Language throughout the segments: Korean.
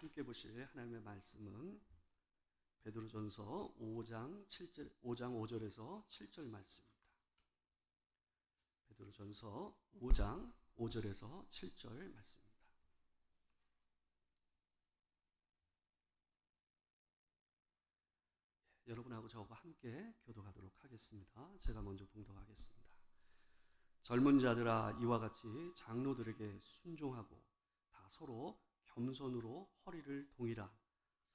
함께 보실 하나님의 말씀은 베드로전서 5장 5절에서 7절 말씀입니다. 베드로전서 5장 5절에서 7절 말씀입니다. 여러분하고 저와 함께 교독하도록 하겠습니다. 제가 먼저 봉독하겠습니다. 젊은 자들아, 이와 같이 장로들에게 순종하고 다 서로 겸손으로 허리를 동이라.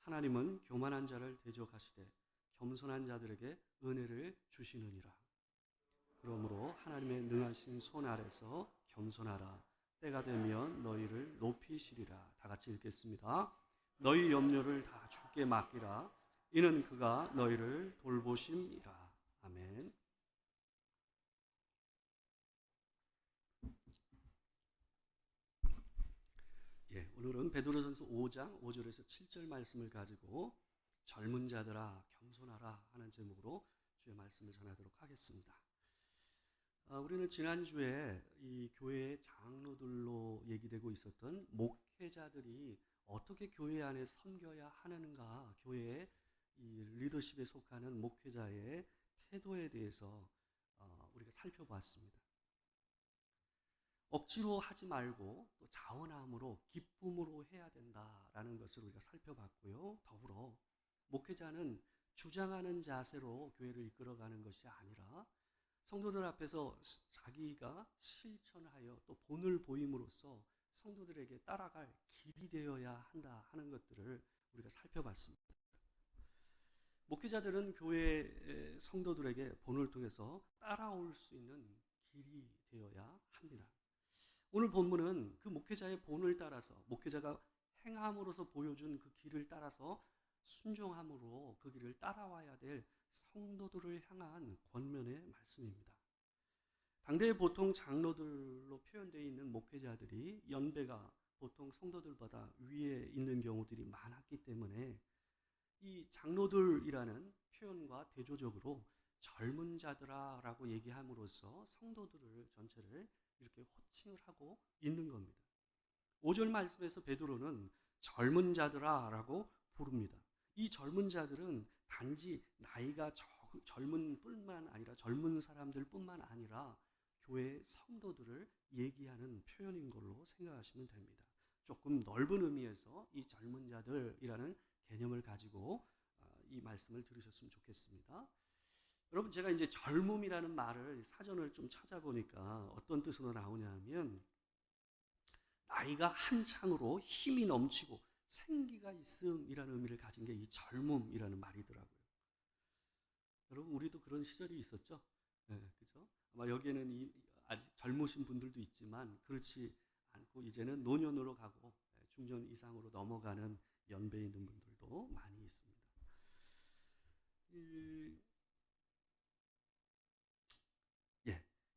하나님은 교만한 자를 대적하시되 겸손한 자들에게 은혜를 주시느니라. 그러므로 하나님의 능하신 손 아래서 겸손하라. 때가 되면 너희를 높이시리라. 다 같이 읽겠습니다. 너희 염려를 다 주께 맡기라. 이는 그가 너희를 돌보심이라. 아멘. 오늘은 베드로전서 5장 5절에서 7절 말씀을 가지고 젊은 자들아 겸손하라 하는 제목으로 주의 말씀을 전하도록 하겠습니다. 우리는 지난주에 이 교회의 장로들로 얘기되고 있었던 목회자들이 어떻게 교회 안에 섬겨야 하는가, 교회의 이 리더십에 속하는 목회자의 태도에 대해서 우리가 살펴보았습니다. 억지로 하지 말고 또 자원함으로 기쁨으로 해야 된다라는 것을 우리가 살펴봤고요. 더불어 목회자는 주장하는 자세로 교회를 이끌어가는 것이 아니라 성도들 앞에서 자기가 실천하여 또 본을 보임으로써 성도들에게 따라갈 길이 되어야 한다 하는 것들을 우리가 살펴봤습니다. 목회자들은 교회 성도들에게 본을 통해서 따라올 수 있는 길이 되어야 합니다. 오늘 본문은 그 목회자의 본을 따라서 목회자가 행함으로써 보여준 그 길을 따라서 순종함으로 그 길을 따라와야 될 성도들을 향한 권면의 말씀입니다. 당대에 보통 장로들로 표현되어 있는 목회자들이 연배가 보통 성도들보다 위에 있는 경우들이 많았기 때문에 이 장로들이라는 표현과 대조적으로 젊은 자들아 라고 얘기함으로써 성도들을 전체를 이렇게 호칭을 하고 있는 겁니다. 5절 말씀에서 베드로는 젊은 자들아 라고 부릅니다. 이 젊은 자들은 단지 나이가 젊은 뿐만 아니라 젊은 사람들 뿐만 아니라 교회 성도들을 얘기하는 표현인 걸로 생각하시면 됩니다. 조금 넓은 의미에서 이 젊은 자들이라는 개념을 가지고 이 말씀을 들으셨으면 좋겠습니다. 여러분, 제가 이제 젊음이라는 말을 사전을 좀 찾아보니까 어떤 뜻으로 나오냐면 나이가 한창으로 힘이 넘치고 생기가 있음이라는 의미를 가진 게 이 젊음이라는 말이더라고요. 여러분, 우리도 그런 시절이 있었죠? 네, 그죠? 아마 여기에는 아직 젊으신 분들도 있지만 그렇지 않고 이제는 노년으로 가고 중년 이상으로 넘어가는 연배에 있는 분들도 많이 있습니다.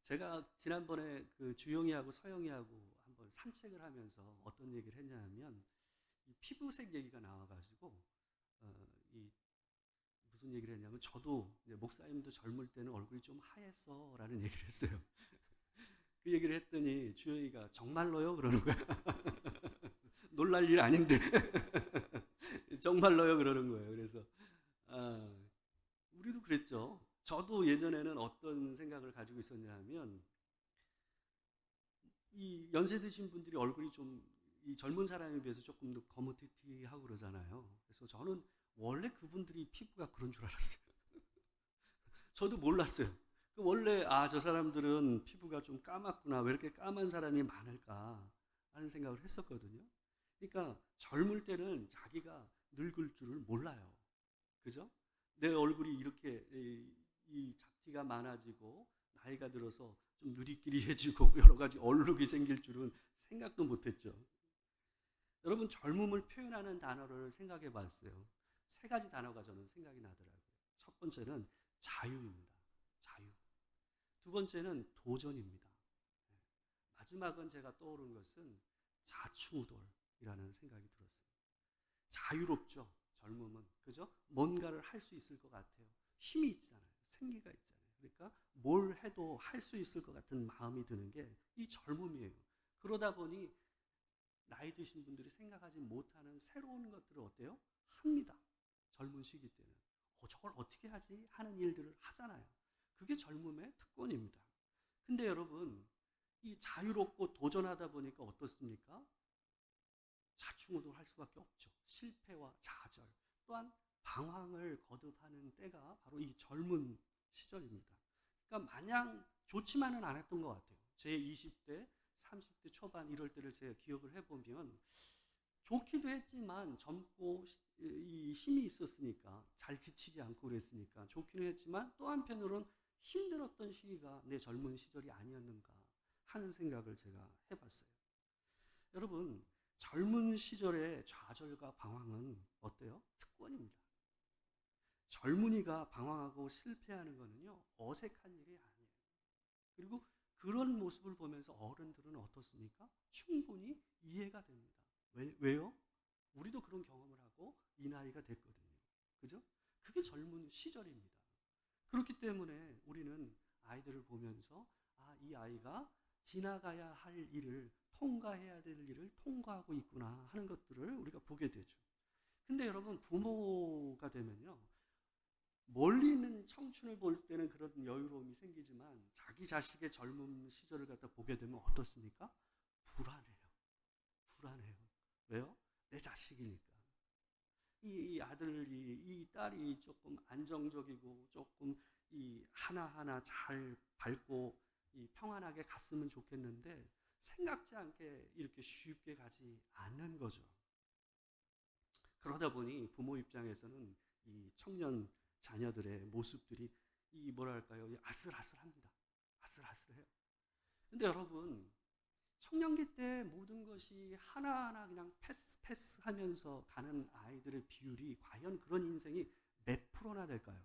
제가 지난번에 그 주영이하고 서영이하고 한번 산책을 하면서 어떤 얘기를 했냐면 이 피부색 얘기가 나와가지고 무슨 얘기를 했냐면 저도 이제 목사님도 젊을 때는 얼굴이 좀 하얘서 라는 얘기를 했어요. 그 얘기를 했더니 주영이가 정말로요? 그러는 거야. 놀랄 일 아닌데 정말로요? 그러는 거예요. 그래서 우리도 그랬죠. 저도 예전에는 어떤 생각을 가지고 있었냐면 이 연세 드신 분들이 얼굴이 좀 이 젊은 사람에 비해서 조금 더 거무튀튀하고 그러잖아요. 그래서 저는 원래 그분들이 피부가 그런 줄 알았어요. 저도 몰랐어요. 원래 저 사람들은 피부가 좀 까맣구나. 왜 이렇게 까만 사람이 많을까 하는 생각을 했었거든요. 그러니까 젊을 때는 자기가 늙을 줄을 몰라요. 그죠? 내 얼굴이 이렇게 이 잡티가 많아지고 나이가 들어서 좀 누리끼리해지고 여러 가지 얼룩이 생길 줄은 생각도 못했죠. 여러분, 젊음을 표현하는 단어를 생각해 봤어요. 3가지 단어가 저는 생각이 나더라고요. 첫 번째는 자유입니다. 자유. 두 번째는 도전입니다. 마지막은 제가 떠오른 것은 자충우돌이라는 생각이 들었어요. 자유롭죠. 젊음은. 그죠? 뭔가를 할 수 있을 것 같아요. 힘이 있잖아요. 생기가 있잖아요. 그러니까 뭘 해도 할 수 있을 것 같은 마음이 드는 게 이 젊음이에요. 그러다 보니 나이 드신 분들이 생각하지 못하는 새로운 것들을 어때요? 합니다. 젊은 시기 때는. 저걸 어떻게 하지? 하는 일들을 하잖아요. 그게 젊음의 특권입니다. 근데 여러분, 이 자유롭고 도전하다 보니까 어떻습니까? 자충우돌할 수밖에 없죠. 실패와 좌절, 또한 방황을 거듭하는 때가 바로 이 젊은 시절입니다. 그러니까 마냥 좋지만은 않았던 것 같아요. 제 20대, 30대 초반 이럴 때를 제가 기억을 해보면 좋기도 했지만 젊고 이 힘이 있었으니까 잘 지치지 않고 그랬으니까 좋기는 했지만 또 한편으로는 힘들었던 시기가 내 젊은 시절이 아니었는가 하는 생각을 제가 해봤어요. 여러분, 젊은 시절의 좌절과 방황은 어때요? 특권입니다. 젊은이가 방황하고 실패하는 거는요, 어색한 일이 아니에요. 그리고 그런 모습을 보면서 어른들은 어떻습니까? 충분히 이해가 됩니다. 왜요? 우리도 그런 경험을 하고 이 나이가 됐거든요. 그죠? 그게 젊은 시절입니다. 그렇기 때문에 우리는 아이들을 보면서 이 아이가 지나가야 할 일을 통과해야 될 일을 통과하고 있구나 하는 것들을 우리가 보게 되죠. 근데 여러분, 부모가 되면요, 멀리 있는 청춘을 볼 때는 그런 여유로움이 생기지만 자기 자식의 젊은 시절을 갖다 보게 되면 어떻습니까? 불안해요. 불안해요. 왜요? 내 자식이니까. 이 아들이, 이 딸이 조금 안정적이고 조금 이 하나하나 잘 밟고 이 평안하게 갔으면 좋겠는데 생각지 않게 이렇게 쉽게 가지 않는 거죠. 그러다 보니 부모 입장에서는 이 청년 자녀들의 모습들이 이 뭐랄까요? 아슬아슬합니다. 아슬아슬해요. 근데 여러분, 청년기 때 모든 것이 하나하나 그냥 패스 하면서 가는 아이들의 비율이 과연 그런 인생이 몇 프로나 될까요?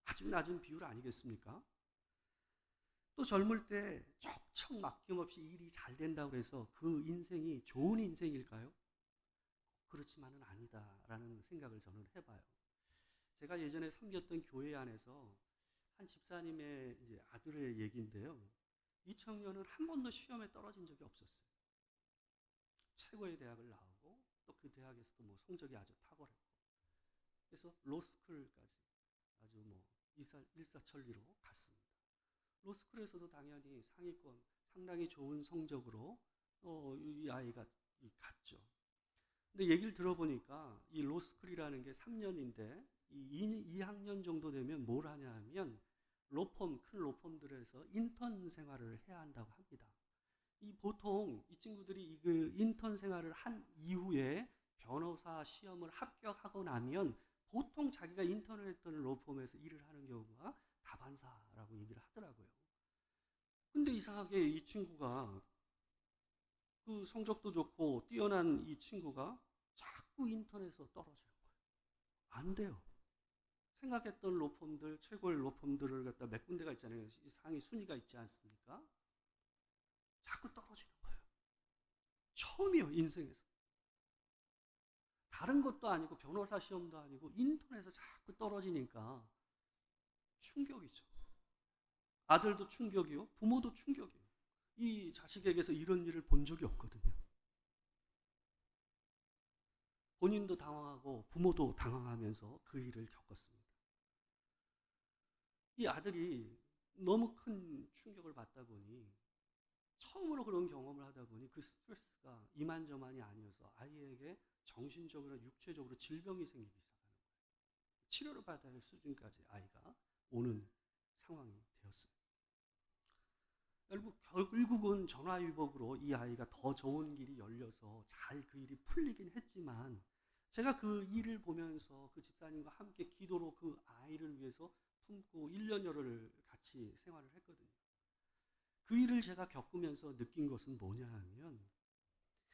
아주 낮은 비율 아니겠습니까? 또 젊을 때 척척 막힘없이 일이 잘 된다고 해서 그 인생이 좋은 인생일까요? 그렇지만은 아니다라는 생각을 저는 해봐요. 제가 예전에 섬겼던 교회 안에서 한 집사님의 이제 아들의 얘기인데요. 이 청년은 한 번도 시험에 떨어진 적이 없었어요. 최고의 대학을 나오고 또 그 대학에서도 뭐 성적이 아주 탁월했고 그래서 로스쿨까지 아주 뭐 일사천리로 갔습니다. 로스쿨에서도 당연히 상위권 상당히 좋은 성적으로 이 아이가 갔죠. 근데 얘기를 들어보니까 이 로스쿨이라는 게 3년인데 이 2학년 정도 되면 뭘 하냐 하면 큰 로펌들에서 인턴 생활을 해야 한다고 합니다. 보통 이 친구들이 그 인턴 생활을 한 이후에 변호사 시험을 합격하고 나면 보통 자기가 인턴을 했던 로펌에서 일을 하는 경우가 다반사라고 얘기를 하더라고요. 근데 이상하게 이 친구가 그 성적도 좋고 뛰어난 이 친구가 자꾸 인턴에서 떨어지는 거예요. 안 돼요. 생각했던 로펌들, 최고의 로펌들을 갖다 몇 군데가 있잖아요. 상위 순위가 있지 않습니까? 자꾸 떨어지는 거예요. 처음이에요, 인생에서. 다른 것도 아니고 변호사 시험도 아니고 인턴에서 자꾸 떨어지니까 충격이죠. 아들도 충격이요. 부모도 충격이에요. 이 자식에게서 이런 일을 본 적이 없거든요. 본인도 당황하고 부모도 당황하면서 그 일을 겪었습니다. 이 아들이 너무 큰 충격을 받다 보니 처음으로 그런 경험을 하다 보니 그 스트레스가 이만저만이 아니어서 아이에게 정신적으로나 육체적으로 질병이 생기기 시작하는 거예요. 치료를 받아야 할 수준까지 아이가 오는 상황이 되었어요. 결국은 전화위복으로 이 아이가 더 좋은 길이 열려서 잘 그 일이 풀리긴 했지만 제가 그 일을 보면서 그 집사님과 함께 기도로 그 아이를 위해서 품고 1년여를 같이 생활을 했거든요. 그 일을 제가 겪으면서 느낀 것은 뭐냐 하면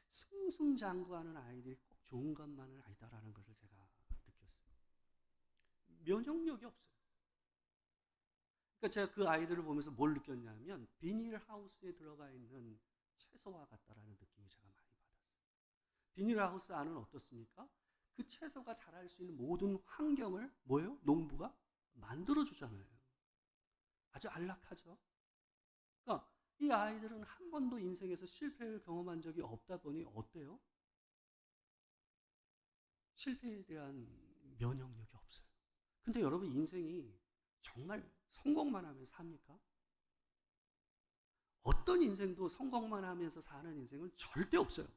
승승장구하는 아이들이 꼭 좋은 것만은 아니다라는 것을 제가 느꼈어요. 면역력이 없어요. 그러니까 제가 그 아이들을 보면서 뭘 느꼈냐면 비닐하우스에 들어가 있는 채소와 같다라는 느낌이 제가 많이 받았어요. 비닐하우스 안은 어떻습니까? 그 채소가 자랄 수 있는 모든 환경을 뭐예요? 농부가 만들어주잖아요. 아주 안락하죠. 그러니까 이 아이들은 한 번도 인생에서 실패를 경험한 적이 없다 보니 어때요? 실패에 대한 면역력이 없어요. 근데 여러분, 인생이 정말 성공만 하면 삽니까? 어떤 인생도 성공만 하면서 사는 인생은 절대 없어요.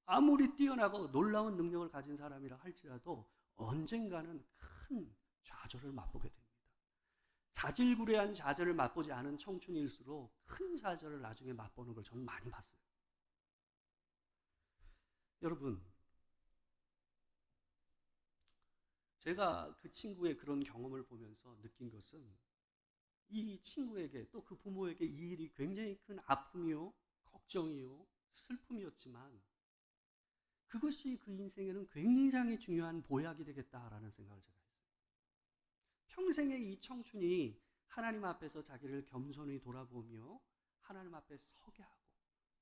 아무리 뛰어나고 놀라운 능력을 가진 사람이라 할지라도 언젠가는 큰 좌절을 맛보게 됩니다. 자질구레한 좌절을 맛보지 않은 청춘일수록 큰 좌절을 나중에 맛보는 걸 저는 많이 봤어요. 여러분, 제가 그 친구의 그런 경험을 보면서 느낀 것은 이 친구에게 또 그 부모에게 이 일이 굉장히 큰 아픔이요, 걱정이요, 슬픔이었지만 그것이 그 인생에는 굉장히 중요한 보약이 되겠다라는 생각을 제가 했어요. 평생의 이 청춘이 하나님 앞에서 자기를 겸손히 돌아보며 하나님 앞에 서게 하고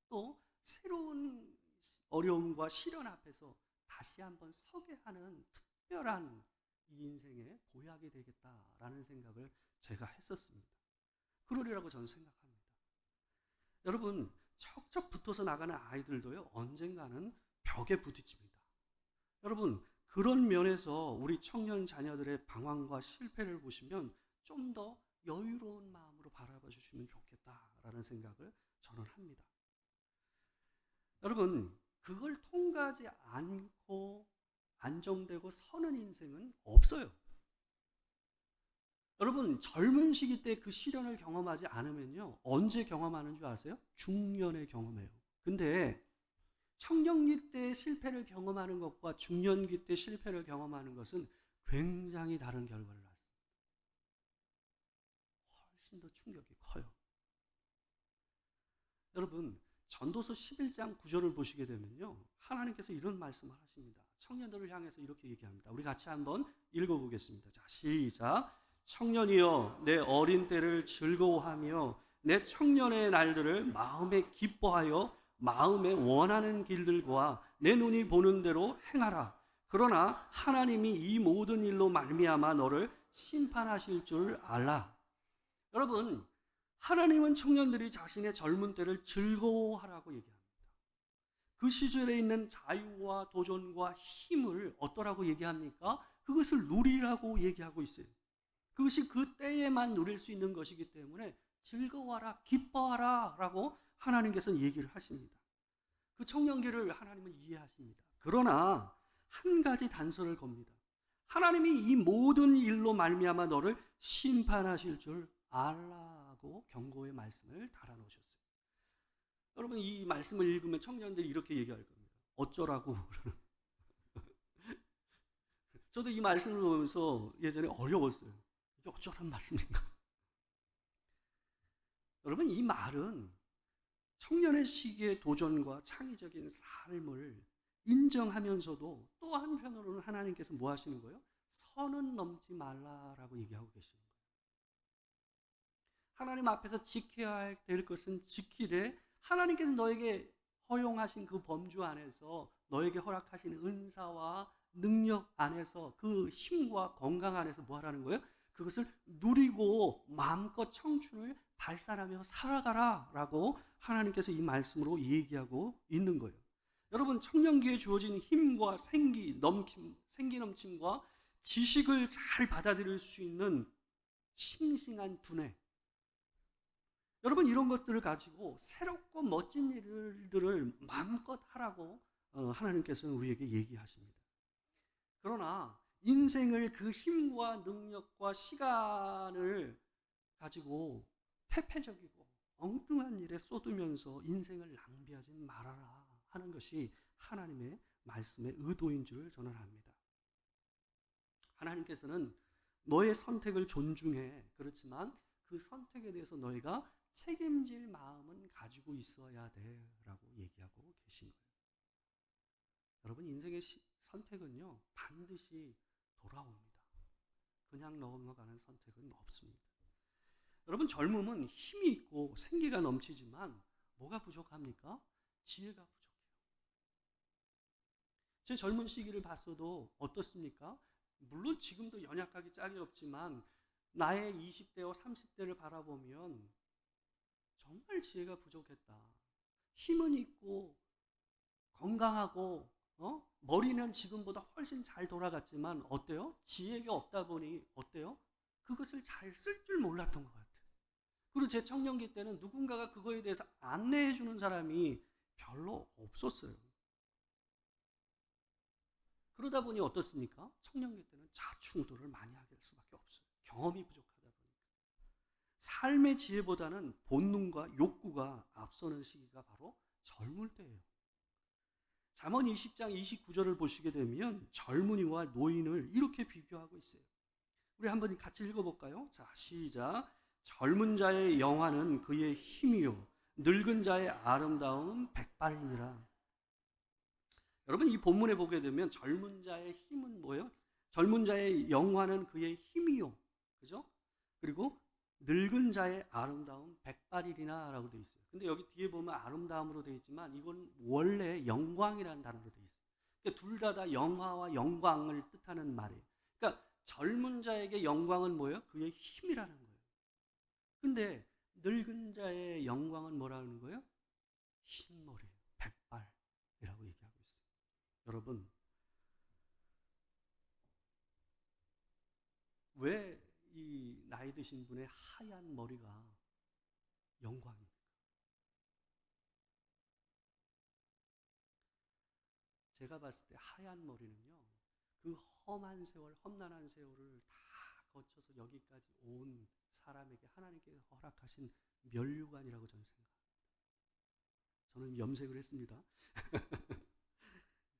또 새로운 어려움과 시련 앞에서 다시 한번 서게 하는 특별한 이 인생의 보약이 되겠다라는 생각을 제가 했었습니다. 그러리라고 저는 생각합니다. 여러분, 척척 붙어서 나가는 아이들도요, 언젠가는 벽에 부딪힙니다. 여러분, 그런 면에서 우리 청년 자녀들의 방황과 실패를 보시면 좀 더 여유로운 마음으로 바라봐 주시면 좋겠다라는 생각을 저는 합니다. 여러분, 그걸 통과하지 않고 안정되고 서는 인생은 없어요. 여러분, 젊은 시기 때 그 시련을 경험하지 않으면요, 언제 경험하는 줄 아세요? 중년에 경험해요. 근데 청년기 때 실패를 경험하는 것과 중년기 때 실패를 경험하는 것은 굉장히 다른 결과를 낳습니다. 훨씬 더 충격이 커요. 여러분, 전도서 11장 9절을 보시게 되면요, 하나님께서 이런 말씀을 하십니다. 청년들을 향해서 이렇게 얘기합니다. 우리 같이 한번 읽어보겠습니다. 자, 시작. 청년이여, 내 어린 때를 즐거워하며 내 청년의 날들을 마음에 기뻐하여 마음에 원하는 길들과 내 눈이 보는 대로 행하라. 그러나 하나님이 이 모든 일로 말미암아 너를 심판하실 줄 알라. 여러분, 하나님은 청년들이 자신의 젊은 때를 즐거워하라고 얘기합니다. 그 시절에 있는 자유와 도전과 힘을 어떠라고 얘기합니까? 그것을 누리라고 얘기하고 있어요. 그것이 그 때에만 누릴 수 있는 것이기 때문에 즐거워하라, 기뻐하라 라고 하나님께서는 얘기를 하십니다. 그 청년기를 하나님은 이해하십니다. 그러나 한 가지 단서를 겁니다. 하나님이 이 모든 일로 말미암아 너를 심판하실 줄 알라고 경고의 말씀을 달아놓으셨어요. 여러분, 이 말씀을 읽으면 청년들이 이렇게 얘기할 겁니다. 어쩌라고. 저도 이 말씀을 보면서 예전에 어려웠어요. 이게 어쩌란 말씀인가? 여러분, 이 말은 청년의 시기의 도전과 창의적인 삶을 인정하면서도 또 한편으로는 하나님께서 뭐 하시는 거예요? 선은 넘지 말라라고 얘기하고 계시는 거예요. 하나님 앞에서 지켜야 될 것은 지키되 하나님께서 너에게 허용하신 그 범주 안에서 너에게 허락하신 은사와 능력 안에서 그 힘과 건강 안에서 뭐 하라는 거예요? 그것을 누리고 마음껏 청춘을 발산하며 살아가라 라고 하나님께서 이 말씀으로 얘기하고 있는 거예요. 여러분, 청년기에 주어진 힘과 생기 넘침과 지식을 잘 받아들일 수 있는 싱싱한 두뇌, 여러분, 이런 것들을 가지고 새롭고 멋진 일들을 마음껏 하라고 하나님께서는 우리에게 얘기하십니다. 그러나 인생을 그 힘과 능력과 시간을 가지고 태폐적이고 엉뚱한 일에 쏟으면서 인생을 낭비하지 말아라 하는 것이 하나님의 말씀의 의도인 줄 저는 압니다. 하나님께서는 너의 선택을 존중해. 그렇지만 그 선택에 대해서 너희가 책임질 마음은 가지고 있어야 돼 라고 얘기하고 계신 거예요. 여러분, 인생의 선택은요, 반드시 돌아옵니다. 그냥 넘어가는 선택은 없습니다. 여러분, 젊음은 힘이 있고 생기가 넘치지만 뭐가 부족합니까? 지혜가 부족해요. 제 젊은 시기를 봤어도 어떻습니까? 물론 지금도 연약하기 짝이 없지만 나의 20대와 30대를 바라보면 정말 지혜가 부족했다. 힘은 있고 건강하고 머리는 지금보다 훨씬 잘 돌아갔지만 어때요? 지혜가 없다 보니 어때요? 그것을 잘 쓸 줄 몰랐던 것 같아요. 그리고 제 청년기 때는 누군가가 그거에 대해서 안내해 주는 사람이 별로 없었어요. 그러다 보니 어떻습니까? 청년기 때는 자충우돌을 많이 하게 될 수밖에 없어요. 경험이 부족하다 보니까. 삶의 지혜보다는 본능과 욕구가 앞서는 시기가 바로 젊을 때예요. 잠언 20장 29절을 보시게 되면 젊은이와 노인을 이렇게 비교하고 있어요. 우리 한번 같이 읽어볼까요? 자, 시작. 젊은 자의 영화는 그의 힘이요 늙은 자의 아름다움은 백발이니라. 여러분, 이 본문에 보게 되면 젊은 자의 힘은 뭐예요? 젊은 자의 영화는 그의 힘이요, 그죠? 그리고 늙은 자의 아름다움 백발이리나 라고 되어 있어요. 근데 여기 뒤에 보면 아름다움으로 되어 있지만 이건 원래 영광이라는 단어로 되어 있어요. 그러니까 둘 다 영화와 영광을 뜻하는 말이에요. 그러니까 젊은 자에게 영광은 뭐예요? 그의 힘이라는 거예요. 근데 늙은 자의 영광은 뭐라는 거예요? 흰머리, 백발이라고 얘기하고 있어요. 여러분, 왜 이 나이 드신 분의 하얀 머리가 영광입니까? 제가 봤을 때 하얀 머리는요, 그 험한 세월, 험난한 세월을 다 거쳐서 여기까지 온 사람에게 하나님께서 허락하신 면류관이라고 저는 생각합니다. 저는 염색을 했습니다.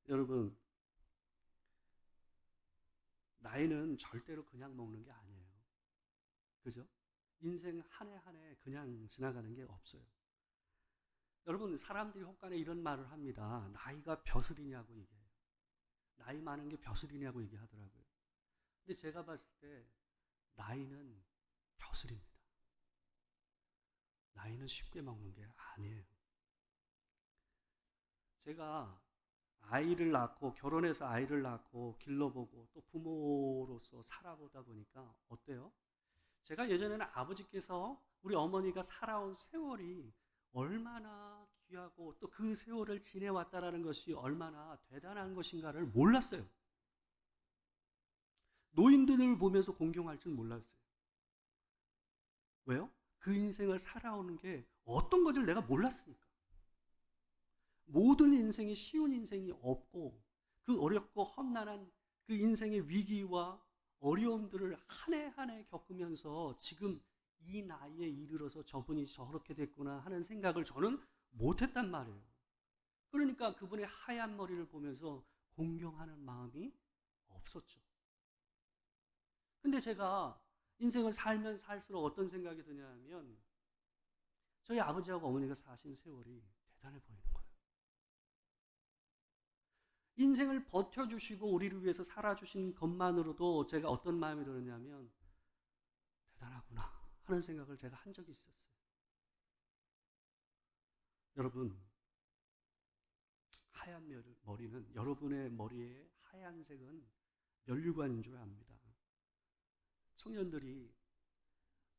여러분, 나이는 절대로 그냥 먹는 게 아니에요. 그죠? 인생 한 해 한 해 그냥 지나가는 게 없어요. 여러분, 사람들이 혹간에 이런 말을 합니다. 나이가 벼슬이냐고 얘기해요. 나이 많은 게 벼슬이냐고 얘기하더라고요. 근데 제가 봤을 때 나이는 벼슬입니다. 나이는 쉽게 먹는 게 아니에요. 제가 아이를 낳고 결혼해서 아이를 낳고 길러보고 또 부모로서 살아보다 보니까 어때요? 제가 예전에는 아버지께서 우리 어머니가 살아온 세월이 얼마나 귀하고 또 그 세월을 지내왔다라는 것이 얼마나 대단한 것인가를 몰랐어요. 노인들을 보면서 공경할 줄 몰랐어요. 왜요? 그 인생을 살아오는 게 어떤 것을 내가 몰랐으니까. 모든 인생이 쉬운 인생이 없고 그 어렵고 험난한 그 인생의 위기와 어려움들을 한 해 한 해 겪으면서 지금 이 나이에 이르러서 저분이 저렇게 됐구나 하는 생각을 저는 못했단 말이에요. 그러니까 그분의 하얀 머리를 보면서 공경하는 마음이 없었죠. 근데 제가 인생을 살면 살수록 어떤 생각이 드냐면 저희 아버지하고 어머니가 사신 세월이 대단해 보이는 거예요. 인생을 버텨주시고 우리를 위해서 살아주신 것만으로도 제가 어떤 마음이 들었냐면 대단하구나 하는 생각을 제가 한 적이 있었어요. 여러분, 하얀 머리는 여러분의 머리의 하얀색은 면류관인 줄 압니다. 청년들이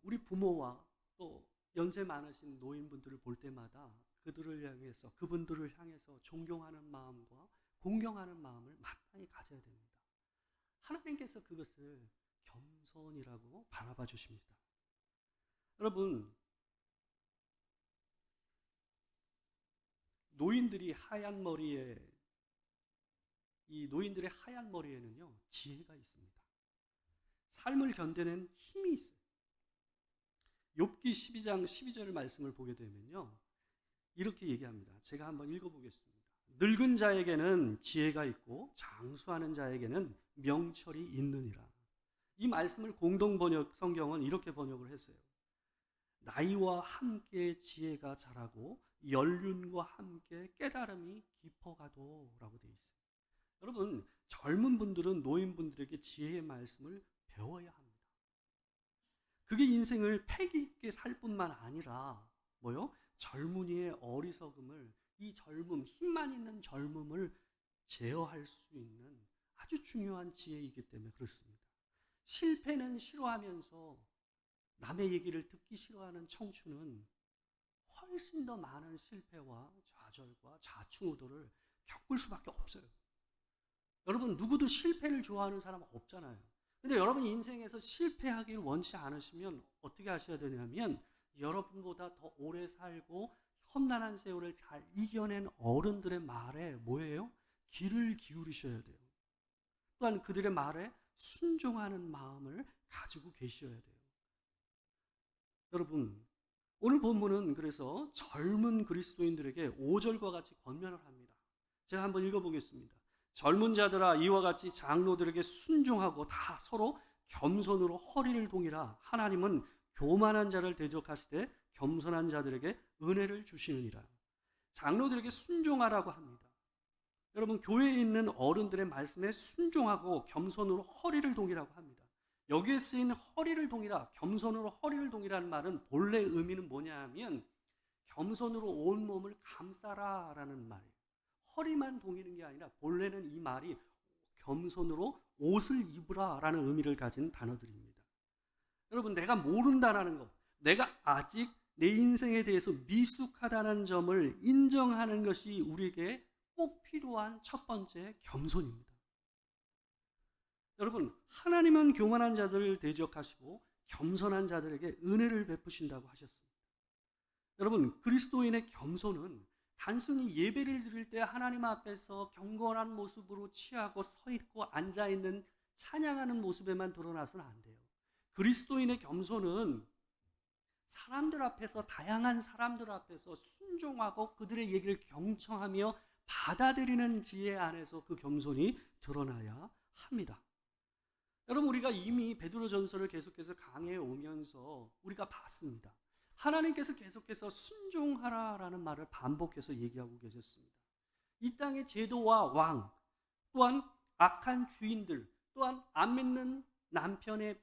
우리 부모와 또 연세 많으신 노인분들을 볼 때마다 그들을 향해서 그분들을 향해서 존경하는 마음과 공경하는 마음을 마땅히 가져야 됩니다. 하나님께서 그것을 겸손이라고 바라봐 주십니다. 여러분, 노인들이 하얀 머리에 이 노인들의 하얀 머리에는요 지혜가 있습니다. 삶을 견뎌낸 힘이 있어요. 욥기 12장 12절 말씀을 보게 되면요 이렇게 얘기합니다. 제가 한번 읽어보겠습니다. 늙은 자에게는 지혜가 있고 장수하는 자에게는 명철이 있느니라. 이 말씀을 공동 번역 성경은 이렇게 번역을 했어요. 나이와 함께 지혜가 자라고 연륜과 함께 깨달음이 깊어가도라고 되어 있어요. 여러분, 젊은 분들은 노인분들에게 지혜의 말씀을 배워야 합니다. 그게 인생을 패기 있게 살 뿐만 아니라 뭐요? 젊은이의 어리석음을 이 젊음, 힘만 있는 젊음을 제어할 수 있는 아주 중요한 지혜이기 때문에 그렇습니다. 실패는 싫어하면서 남의 얘기를 듣기 싫어하는 청춘은 훨씬 더 많은 실패와 좌절과 좌충우돌을 겪을 수밖에 없어요. 여러분, 누구도 실패를 좋아하는 사람 없잖아요. 근데 여러분이 인생에서 실패하기를 원치 않으시면 어떻게 하셔야 되냐면, 여러분보다 더 오래 살고 험난한 세월을 잘 이겨낸 어른들의 말에 뭐예요? 귀를 기울이셔야 돼요. 또한 그들의 말에 순종하는 마음을 가지고 계셔야 돼요. 여러분, 오늘 본문은 그래서 젊은 그리스도인들에게 5절과 같이 권면을 합니다. 제가 한번 읽어보겠습니다. 젊은 자들아, 이와 같이 장로들에게 순종하고 다 서로 겸손으로 허리를 동이라. 하나님은 교만한 자를 대적하시되 겸손한 자들에게 은혜를 주시느니라. 장로들에게 순종하라고 합니다. 여러분, 교회에 있는 어른들의 말씀에 순종하고 겸손으로 허리를 동이라고 합니다. 여기에 쓰인 허리를 동이라, 겸손으로 허리를 동이라는 말은 본래 의미는 뭐냐 하면 겸손으로 온 몸을 감싸라 라는 말이에요. 허리만 동이는 게 아니라 본래는 이 말이 겸손으로 옷을 입으라 라는 의미를 가진 단어들입니다. 여러분, 내가 모른다라는 것, 내가 아직 내 인생에 대해서 미숙하다는 점을 인정하는 것이 우리에게 꼭 필요한 첫 번째 겸손입니다. 여러분, 하나님은 교만한 자들을 대적하시고 겸손한 자들에게 은혜를 베푸신다고 하셨습니다. 여러분, 그리스도인의 겸손은 단순히 예배를 드릴 때 하나님 앞에서 경건한 모습으로 취하고 서 있고 앉아 있는 찬양하는 모습에만 드러나서는 안 돼요. 그리스도인의 겸손은 사람들 앞에서, 다양한 사람들 앞에서 순종하고 그들의 얘기를 경청하며 받아들이는 지혜 안에서 그 겸손이 드러나야 합니다. 여러분, 우리가 이미 베드로전서를 계속해서 강해해 오면서 우리가 봤습니다. 하나님께서 계속해서 순종하라라는 말을 반복해서 얘기하고 계셨습니다. 이 땅의 제도와 왕, 또한 악한 주인들, 또한 안 믿는 남편의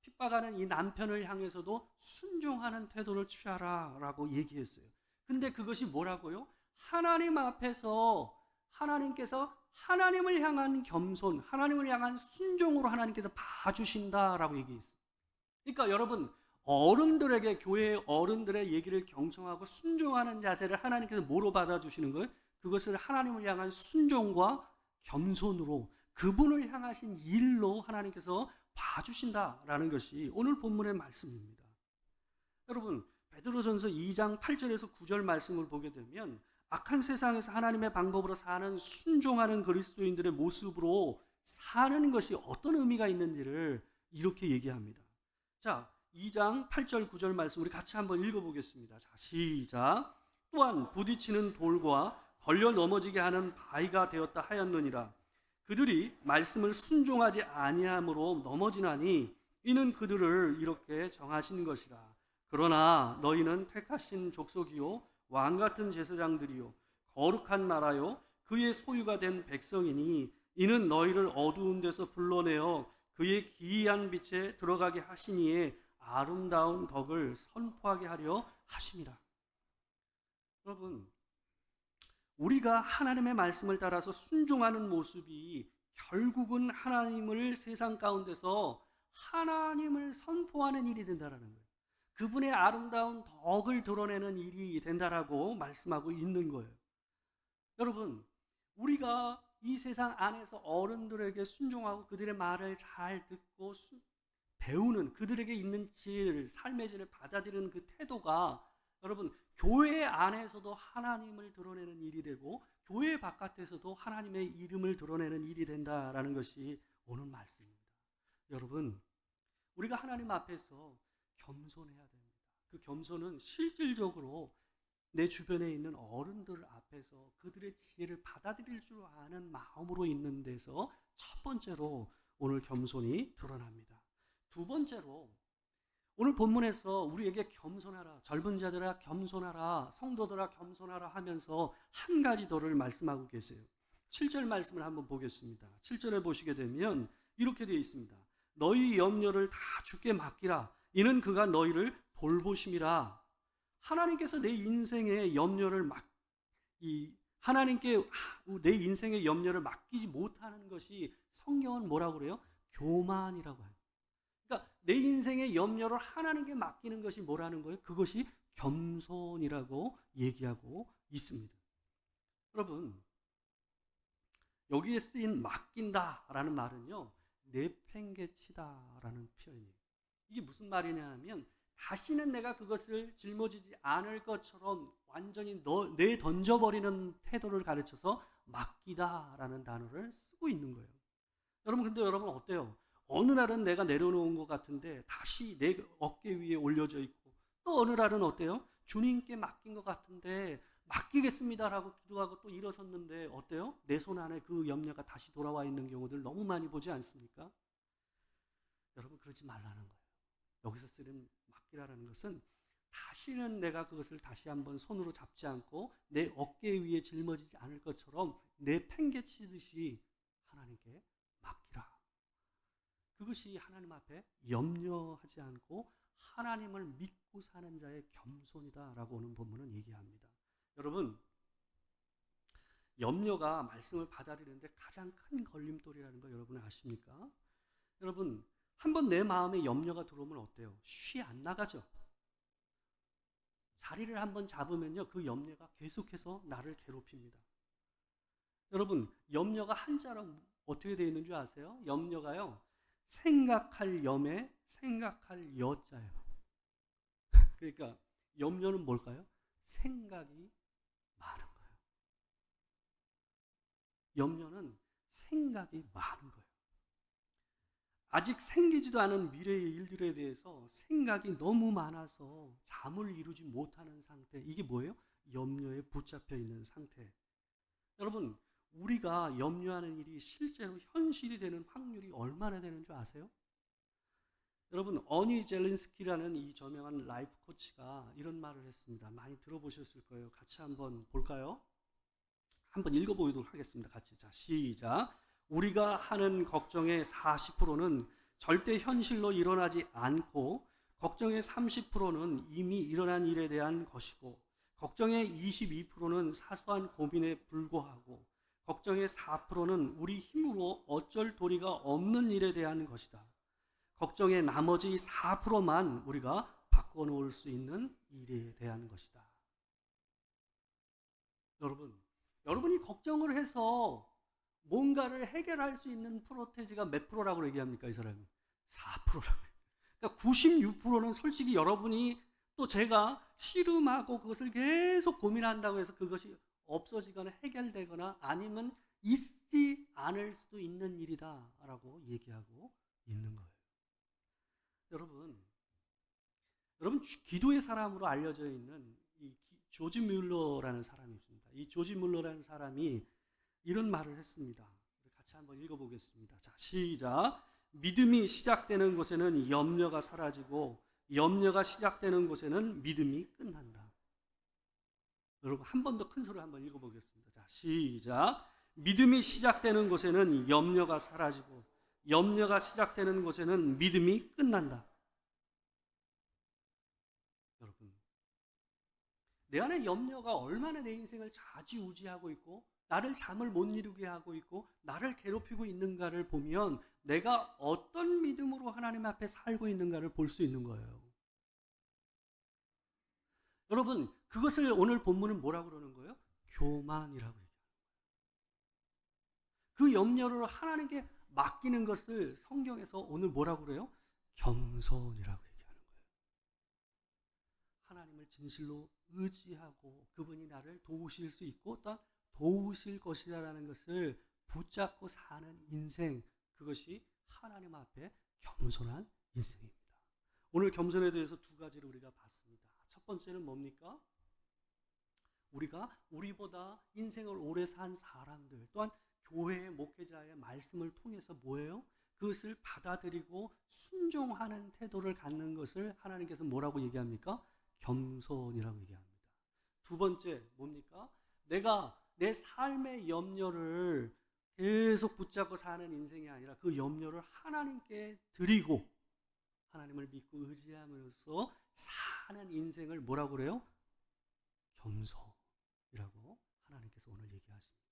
핍박하는 이 남편을 향해서도 순종하는 태도를 취하라라고 얘기했어요. 근데 그것이 뭐라고요? 하나님 앞에서 하나님께서 하나님을 향한 겸손, 하나님을 향한 순종으로 하나님께서 봐주신다라고 얘기했어요. 그러니까 여러분, 어른들에게, 교회의 어른들의 얘기를 경청하고 순종하는 자세를 하나님께서 뭐로 받아주시는 거예요? 그것을 하나님을 향한 순종과 겸손으로, 그분을 향하신 일로 하나님께서 봐주신다라는 것이 오늘 본문의 말씀입니다. 여러분, 베드로전서 2장 8절에서 9절 말씀을 보게 되면 악한 세상에서 하나님의 방법으로 사는 순종하는 그리스도인들의 모습으로 사는 것이 어떤 의미가 있는지를 이렇게 얘기합니다. 자, 2장 8절 9절 말씀 우리 같이 한번 읽어보겠습니다. 자, 시작. 또한 부딪히는 돌과 걸려 넘어지게 하는 바위가 되었다 하였느니라. 그들이 말씀을 순종하지 아니함으로 넘어지나니 이는 그들을 이렇게 정하신 것이라. 그러나 너희는 택하신 족속이요 왕같은 제사장들이요 거룩한 나라요 그의 소유가 된 백성이니 이는 너희를 어두운 데서 불러내어 그의 기이한 빛에 들어가게 하시니에 아름다운 덕을 선포하게 하려 하심이라. 여러분, 우리가 하나님의 말씀을 따라서 순종하는 모습이 결국은 하나님을 세상 가운데서 하나님을 선포하는 일이 된다는 거예요. 그분의 아름다운 덕을 드러내는 일이 된다라고 말씀하고 있는 거예요. 여러분, 우리가 이 세상 안에서 어른들에게 순종하고 그들의 말을 잘 듣고 배우는, 그들에게 있는 질, 삶의 질을 받아들이는 그 태도가 여러분, 교회 안에서도 하나님을 드러내는 일이 되고 교회 바깥에서도 하나님의 이름을 드러내는 일이 된다라는 것이 오늘 말씀입니다. 여러분, 우리가 하나님 앞에서 겸손해야 됩니다. 그 겸손은 실질적으로 내 주변에 있는 어른들 앞에서 그들의 지혜를 받아들일 줄 아는 마음으로 있는 데서 첫 번째로 오늘 겸손이 드러납니다. 두 번째로 오늘 본문에서 우리에게 겸손하라, 젊은 자들아 겸손하라, 성도들아 겸손하라 하면서 한 가지 더를 말씀하고 계세요. 7절 말씀을 한번 보겠습니다. 7절에 보시게 되면 이렇게 되어 있습니다. 너희 염려를 다 주께 맡기라. 이는 그가 너희를 돌보심이라. 하나님께서 내 인생의 염려를 하나님께 내 인생의 염려를 맡기지 못하는 것이 성경은 뭐라고 그래요? 교만이라고 해요. 그러니까 내 인생의 염려를 하나님께 맡기는 것이 뭐라는 거예요? 그것이 겸손이라고 얘기하고 있습니다. 여러분, 여기에 쓰인 맡긴다라는 말은요, 내팽개치다라는 표현이에요. 이게 무슨 말이냐 하면 다시는 내가 그것을 짊어지지 않을 것처럼 완전히 내던져버리는 태도를 가르쳐서 맡기다라는 단어를 쓰고 있는 거예요. 여러분, 근데 여러분 어때요? 어느 날은 내가 내려놓은 것 같은데 다시 내 어깨 위에 올려져 있고, 또 어느 날은 어때요? 주님께 맡긴 것 같은데 맡기겠습니다라고 기도하고 또 일어섰는데 어때요? 내 손 안에 그 염려가 다시 돌아와 있는 경우들 너무 많이 보지 않습니까? 여러분, 그러지 말라는 거예요. 여기서 쓰는 맡기라는 것은 다시는 내가 그것을 다시 한번 손으로 잡지 않고 내 어깨 위에 짊어지지 않을 것처럼 내팽개치듯이 하나님께 맡기라. 그것이 하나님 앞에 염려하지 않고 하나님을 믿고 사는 자의 겸손이다라고 오는 본문은 얘기합니다. 여러분, 염려가 말씀을 받아들이는데 가장 큰 걸림돌이라는 거 여러분 아십니까? 여러분, 한번 내 마음에 염려가 들어오면 어때요? 쉬 안 나가죠. 자리를 한번 잡으면요, 그 염려가 계속해서 나를 괴롭힙니다. 여러분, 염려가 한자로 어떻게 되어 있는 줄 아세요? 염려가요, 생각할 염에 생각할 여자예요. 그러니까 염려는 뭘까요? 생각이 많은 거예요. 염려는 생각이 많은 거예요. 아직 생기지도 않은 미래의 일들에 대해서 생각이 너무 많아서 잠을 이루지 못하는 상태. 이게 뭐예요? 염려에 붙잡혀 있는 상태. 여러분, 우리가 염려하는 일이 실제로 현실이 되는 확률이 얼마나 되는 줄 아세요? 여러분, 어니 젤린스키라는 이 저명한 라이프 코치가 이런 말을 했습니다. 많이 들어보셨을 거예요. 같이 한번 볼까요? 한번 읽어보도록 하겠습니다. 같이. 자, 시작. 우리가 하는 걱정의 40%는 절대 현실로 일어나지 않고, 걱정의 30%는 이미 일어난 일에 대한 것이고, 걱정의 22%는 사소한 고민에 불과하고, 걱정의 4%는 우리 힘으로 어쩔 도리가 없는 일에 대한 것이다. 걱정의 나머지 4%만 우리가 바꿔놓을 수 있는 일에 대한 것이다. 여러분이 걱정을 해서 뭔가를 해결할 수 있는 프로테지가 몇 프로라고 얘기합니까? 이 사람이 4%라고. 그러니까 96%는 솔직히 여러분이 또 제가 씨름하고 그것을 계속 고민한다고 해서 그것이 없어지거나 해결되거나 아니면 있지 않을 수도 있는 일이다라고 얘기하고 있는 거예요. 여러분 기도의 사람으로 알려져 있는 이 조지 뮬러라는 사람이 있습니다. 이 조지 뮬러라는 사람이 이런 말을 했습니다. 같이 한번 읽어보겠습니다. 자, 시작. 믿음이 시작되는 곳에는 염려가 사라지고 염려가 시작되는 곳에는 믿음이 끝난다. 여러분, 한 번 더 큰 소리 한번 읽어보겠습니다. 자, 시작. 믿음이 시작되는 곳에는 염려가 사라지고 염려가 시작되는 곳에는 믿음이 끝난다. 여러분, 내 안에 염려가 얼마나 내 인생을 좌지우지하고 있고 나를 잠을 못 이루게 하고 있고 나를 괴롭히고 있는가를 보면 내가 어떤 믿음으로 하나님 앞에 살고 있는가를 볼 수 있는 거예요. 여러분, 그것을 오늘 본문은 뭐라고 그러는 거예요? 교만이라고 얘기해요. 그 염려를 하나님께 맡기는 것을 성경에서 오늘 뭐라고 그래요? 겸손이라고 얘기하는 거예요. 하나님을 진실로 의지하고 그분이 나를 도우실 수 있고 또 도우실 것이라는 것을 붙잡고 사는 인생, 그것이 하나님 앞에 겸손한 인생입니다. 오늘 겸손에 대해서 두 가지를 우리가 봤습니다. 첫 번째는 뭡니까? 우리가 우리보다 인생을 오래 산 사람들 또한 교회의 목회자의 말씀을 통해서 뭐예요? 그것을 받아들이고 순종하는 태도를 갖는 것을 하나님께서 뭐라고 얘기합니까? 겸손이라고 얘기합니다. 두 번째 뭡니까? 내가 내 삶의 염려를 계속 붙잡고 사는 인생이 아니라 그 염려를 하나님께 드리고 하나님을 믿고 의지하면서 사는 인생을 뭐라고 그래요? 겸손이라고 하나님께서 오늘 얘기하십니다.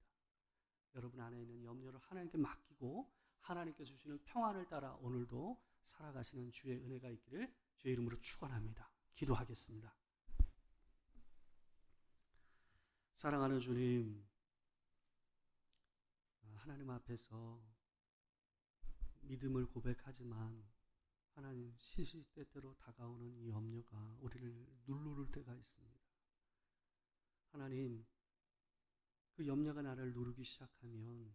여러분 안에 있는 염려를 하나님께 맡기고 하나님께 주시는 평안을 따라 오늘도 살아가시는 주의 은혜가 있기를 주의 이름으로 축원합니다. 기도하겠습니다. 사랑하는 주님, 하나님 앞에서 믿음을 고백하지만 하나님 시시때때로 다가오는 이 염려가 우리를 누를 때가 있습니다. 하나님, 그 염려가 나를 누르기 시작하면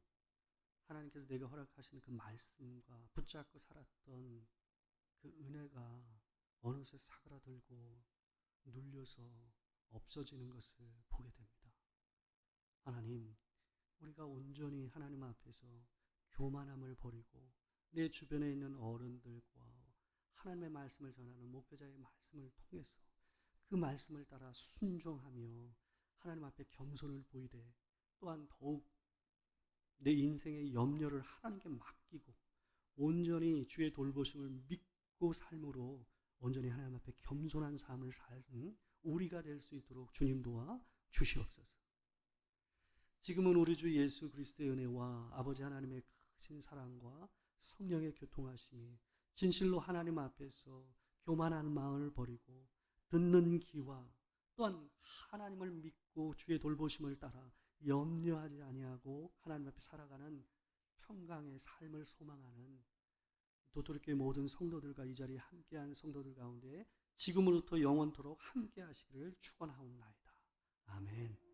하나님께서 내가 허락하시는 그 말씀과 붙잡고 살았던 그 은혜가 어느새 사그라들고 눌려서 없어지는 것을 보게 됩니다. 하나님, 우리가 온전히 하나님 앞에서 교만함을 버리고 내 주변에 있는 어른들과 하나님의 말씀을 전하는 목회자의 말씀을 통해서 그 말씀을 따라 순종하며 하나님 앞에 겸손을 보이되 또한 더욱 내 인생의 염려를 하나님께 맡기고 온전히 주의 돌보심을 믿고 삶으로 온전히 하나님 앞에 겸손한 삶을 사는 우리가 될 수 있도록 주님 도와 주시옵소서. 지금은 우리 주 예수 그리스도의 은혜와 아버지 하나님의 크신 사랑과 성령의 교통하심이 진실로 하나님 앞에서 교만한 마음을 버리고 듣는 귀와 또한 하나님을 믿고 주의 돌보심을 따라 염려하지 아니하고 하나님 앞에 살아가는 평강의 삶을 소망하는 도토리교회 모든 성도들과 이 자리에 함께한 성도들 가운데 지금으로부터 영원토록 함께 하시기를 축원하옵나이다. 아멘.